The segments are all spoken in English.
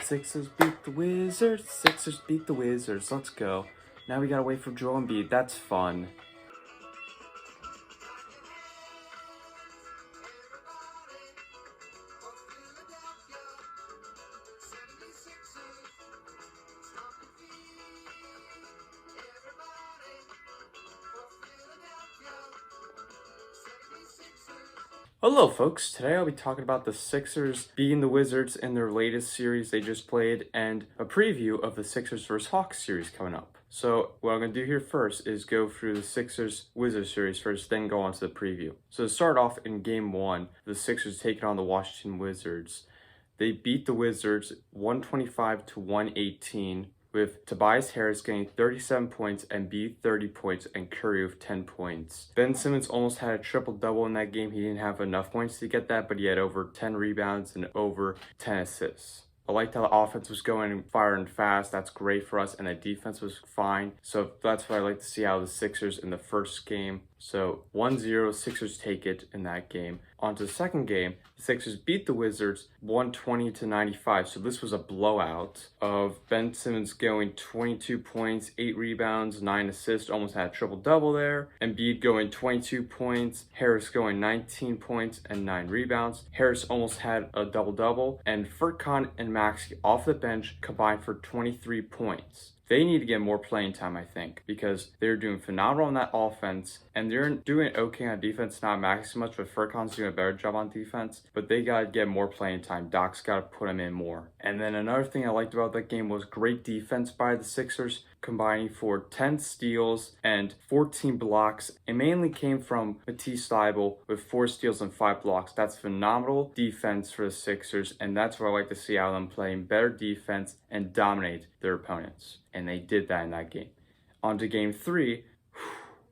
Sixers beat the Wizards. Sixers beat the Wizards. Let's go. Now we gotta wait for Joel Embiid. That's fun. Hello, folks. Today I'll be talking about the Sixers beating the Wizards in their latest series they just played and a preview of the Sixers vs. Hawks series coming up. So what I'm going to do here first is go through the Sixers-Wizards series first, then go on to the preview. So to start off in Game 1, the Sixers taking on the Washington Wizards. They beat the Wizards 125-118. With Tobias Harris getting 37 points, Embiid 30 points, and Curry with 10 points. Ben Simmons almost had a triple-double in that game. He didn't have enough points to get that, but he had over 10 rebounds and over 10 assists. I liked how the offense was going firing fast. That's great for us, and the defense was fine. So that's what I like to see out of the Sixers in the first game. So 1-0, Sixers take it in that game. On to the second game, the Sixers beat the Wizards 120-95. So this was a blowout of Ben Simmons going 22 points, 8 rebounds, 9 assists, almost had a triple-double there. Embiid going 22 points, Harris going 19 points and 9 rebounds. Harris almost had a double-double, and Furkan and Maxey off the bench combined for 23 points. They need to get more playing time, I think, because they're doing phenomenal on that offense, and they're doing okay on defense, not Maxey so much, but Furkan's doing a better job on defense, but they got to get more playing time. Doc's got to put them in more. And then another thing I liked about that game was great defense by the Sixers, combining for 10 steals and 14 blocks. It mainly came from Matisse Thybulle with 4 steals and 5 blocks. That's phenomenal defense for the Sixers, and that's what I like to see out of them, playing better defense and dominate their opponents. And they did that in that game. On to Game 3.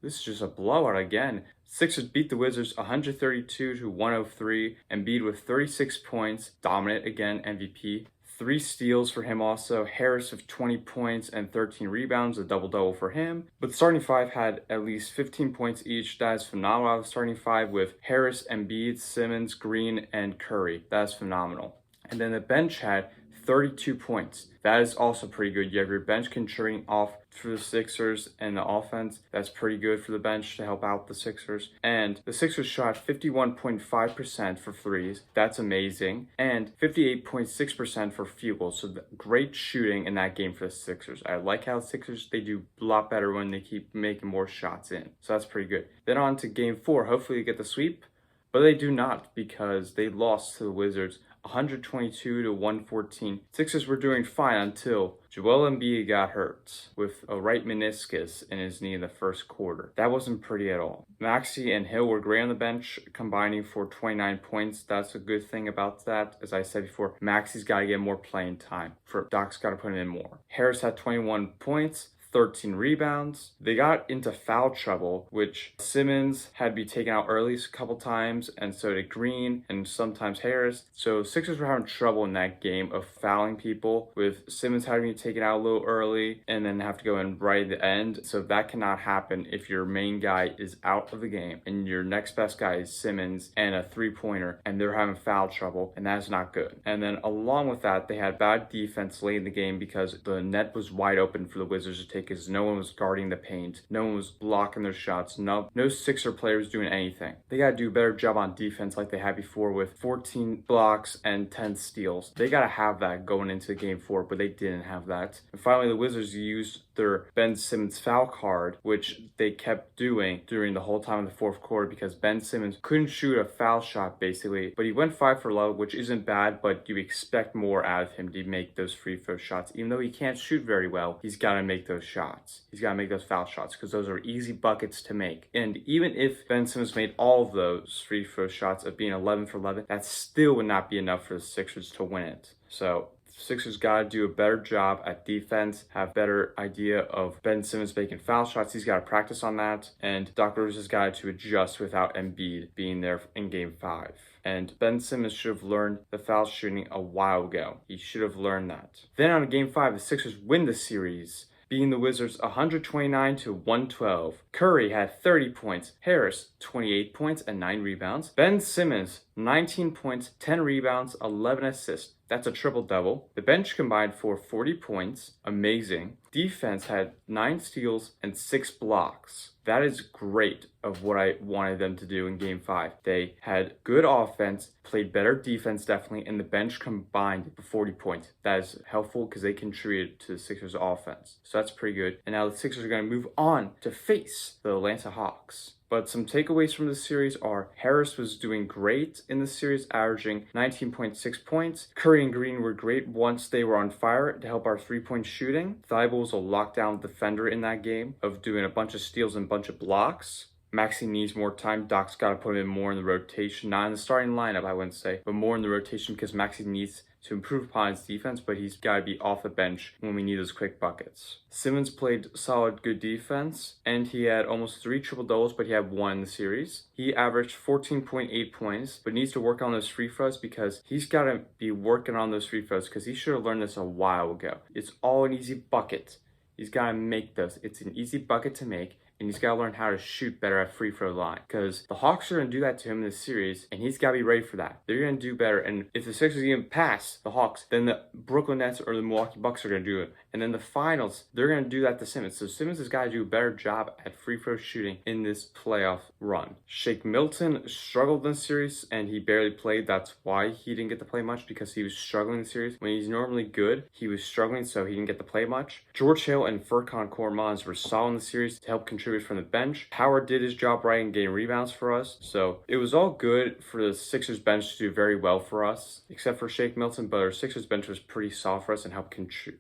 This is just a blowout again. Sixers beat the Wizards 132-103. Embiid with 36 points, dominant again, MVP. 3 steals for him also. Harris with 20 points and 13 rebounds, a double-double for him. But the starting 5 had at least 15 points each. That is phenomenal out of the starting 5 with Harris, Embiid, Simmons, Green, and Curry. That is phenomenal. And then the bench had 32 points. That is also pretty good. You have your bench contributing off for the Sixers and the offense. That's pretty good for the bench to help out the Sixers. And the Sixers shot 51.5% for threes. That's amazing. And 58.6% for field goals. So great shooting in that game for the Sixers. I like how the Sixers, they do a lot better when they keep making more shots in. So that's pretty good. Then on to Game 4. Hopefully you get the sweep. But they do not, because they lost to the Wizards 122-114. Sixers were doing fine until Joel Embiid got hurt with a right meniscus in his knee in the first quarter. That wasn't pretty at all. Maxey and Hill were great on the bench, combining for 29 points. That's a good thing about that. As I said before, Maxey's got to get more playing time. Doc's got to put him in more. Harris had 21 points. 13 rebounds. They got into foul trouble, which Simmons had to be taken out early a couple times, and so did Green and sometimes Harris. So Sixers were having trouble in that game of fouling people, with Simmons having to be taken out a little early and then have to go in right at the end. So that cannot happen if your main guy is out of the game and your next best guy is Simmons and a three-pointer, and they're having foul trouble, and that's not good. And then along with that, they had bad defense late in the game because the net was wide open for the Wizards to take, because no one was guarding the paint. No one was blocking their shots. No Sixer players doing anything. They got to do a better job on defense like they had before with 14 blocks and 10 steals. They got to have that going into Game 4, but they didn't have that. And finally, the Wizards used their Ben Simmons foul card, which they kept doing during the whole time of the fourth quarter, because Ben Simmons couldn't shoot a foul shot basically, but he went 5 for 11, which isn't bad, but you expect more out of him to make those free throw shots. Even though he can't shoot very well, he's got to make those shots. He's got to make those foul shots, because those are easy buckets to make. And even if Ben Simmons made all of those free throw shots of being 11 for 11, that still would not be enough for the Sixers to win it. So Sixers got to do a better job at defense, have better idea of Ben Simmons making foul shots. He's got to practice on that. And Doc Rivers has got to adjust without Embiid being there in Game 5. And Ben Simmons should have learned the foul shooting a while ago. He should have learned that. Then on Game 5, the Sixers win the series, beating the Wizards 129-112. Curry had 30 points, Harris 28 points and 9 rebounds. Ben Simmons 19 points, 10 rebounds, 11 assists. That's a triple-double. The bench combined for 40 points. Amazing. Defense had 9 steals and 6 blocks. That is great of what I wanted them to do in Game 5. They had good offense, played better defense definitely, and the bench combined for 40 points. That is helpful because they contributed to the Sixers offense. So that's pretty good. And now the Sixers are going to move on to face the Atlanta Hawks. But some takeaways from this series are Harris was doing great in the series, averaging 19.6 points. Curry and Green were great once they were on fire to help our three-point shooting. Thybulle was a lockdown defender in that game of doing a bunch of steals and a bunch of blocks. Maxey needs more time. Doc's got to put him more in the rotation. Not in the starting lineup, I wouldn't say, but more in the rotation because Maxey needs to improve upon his defense, but he's got to be off the bench when we need those quick buckets. Simmons played solid, good defense, and he had almost 3 triple-doubles, but he had 1 in the series. He averaged 14.8 points, but needs to work on those free throws because he's got to be working on those free throws because he should have learned this a while ago. It's all an easy bucket. He's got to make those. It's an easy bucket to make. And he's got to learn how to shoot better at free throw line because the Hawks are going to do that to him in this series, and he's got to be ready for that. They're going to do better, and if the Sixers even pass the Hawks, then the Brooklyn Nets or the Milwaukee Bucks are going to do it. And then the finals, they're going to do that to Simmons. So Simmons has got to do a better job at free throw shooting in this playoff run. Shake Milton struggled in the series, and he barely played. That's why he didn't get to play much, because he was struggling in the series. When he's normally good, he was struggling, so he didn't get to play much. George Hill and Furkan Korkmaz were solid in the series to help contribute from the bench. Howard did his job right in getting rebounds for us. So it was all good for the Sixers bench to do very well for us, except for Shake Milton, but our Sixers bench was pretty solid for us and helped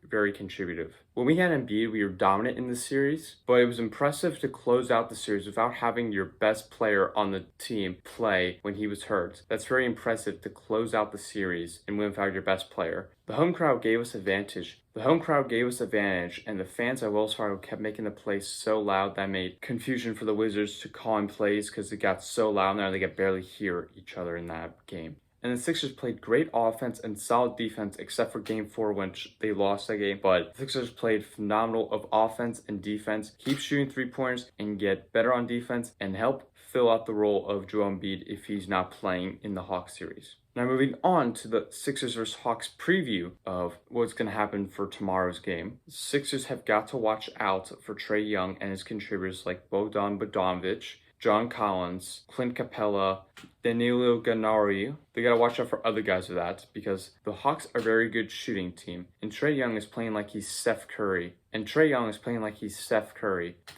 very contributive. When we had Embiid, we were dominant in the series, but it was impressive to close out the series without having your best player on the team play when he was hurt. That's very impressive to close out the series and win without your best player. The home crowd gave us advantage. And the fans at Wells Fargo kept making the place so loud that made confusion for the Wizards to calling plays because it got so loud now they could barely hear each other in that game. And the Sixers played great offense and solid defense, except for Game 4, which they lost that game. But the Sixers played phenomenal of offense and defense. Keep shooting three-pointers and get better on defense and help fill out the role of Joel Embiid if he's not playing in the Hawks series. Now moving on to the Sixers vs. Hawks preview of what's going to happen for tomorrow's game. The Sixers have got to watch out for Trae Young and his contributors like Bogdan Bogdanovic, John Collins, Clint Capella, Danilo Gallinari. They gotta watch out for other guys with that because the Hawks are a very good shooting team. And Trae Young is playing like he's Steph Curry.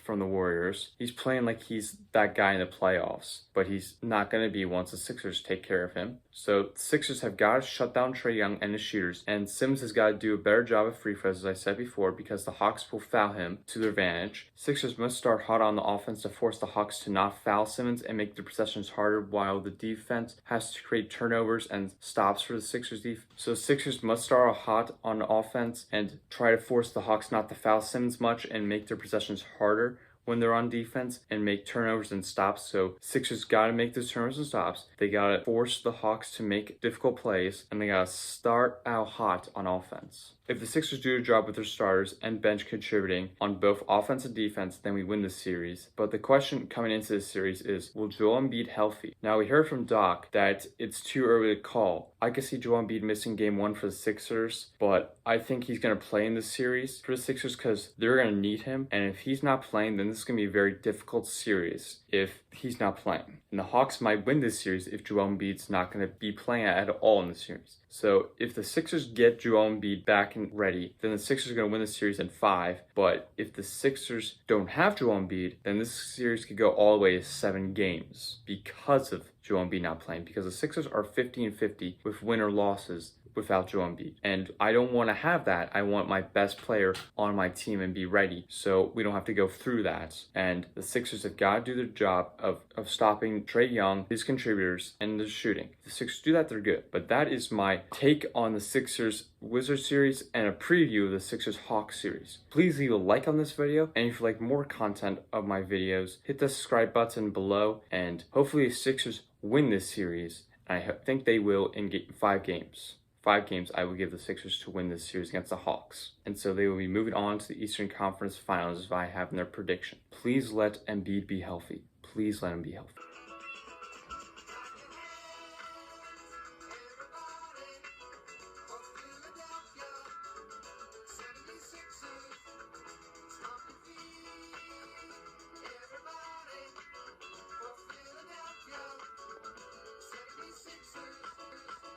From the Warriors. He's playing like he's that guy in the playoffs, but he's not gonna be once the Sixers take care of him. So the Sixers have got to shut down Trae Young and his shooters, and Simmons has got to do a better job of free throws, as I said before, because the Hawks will foul him to their advantage. Sixers must start hot on the offense to force the Hawks to not foul Simmons and make their possessions harder, while the defense has to create turnovers and stops for the Sixers defense. So the Sixers must start hot on offense and try to force the Hawks not to foul Simmons much and make their possessions harder when they're on defense and make turnovers and stops. So Sixers got to make those turnovers and stops. They got to force the Hawks to make difficult plays, and they got to start out hot on offense. If the Sixers do a job with their starters and bench contributing on both offense and defense, then we win the series. But the question coming into this series is, will Joel Embiid healthy? Now, we heard from Doc that it's too early to call. I could see Joel Embiid missing Game 1 for the Sixers, but I think he's going to play in this series for the Sixers because they're going to need him. And if he's not playing, then this is going to be a very difficult series if he's not playing. And the Hawks might win this series if Joel Embiid's not going to be playing at all in the series. So if the Sixers get Joel Embiid back and ready, then the Sixers are going to win the series in 5. But if the Sixers don't have Joel Embiid, then this series could go all the way to 7 games because of Joel Embiid not playing. Because the Sixers are 50-50 with win or losses without Joel Embiid. And I don't want to have that. I want my best player on my team and be ready so we don't have to go through that. And the Sixers have got to do their job of stopping Trae Young, his contributors, and the shooting. If the Sixers do that, they're good. But that is my take on the Sixers Wizards series and a preview of the Sixers Hawks series. Please leave a like on this video, and if you like more content of my videos, hit the subscribe button below, and hopefully the Sixers win this series. And I think they will in 5 games. 5 games, I will give the Sixers to win this series against the Hawks. And so they will be moving on to the Eastern Conference Finals if I have in their prediction. Please let Embiid be healthy. Please let him be healthy.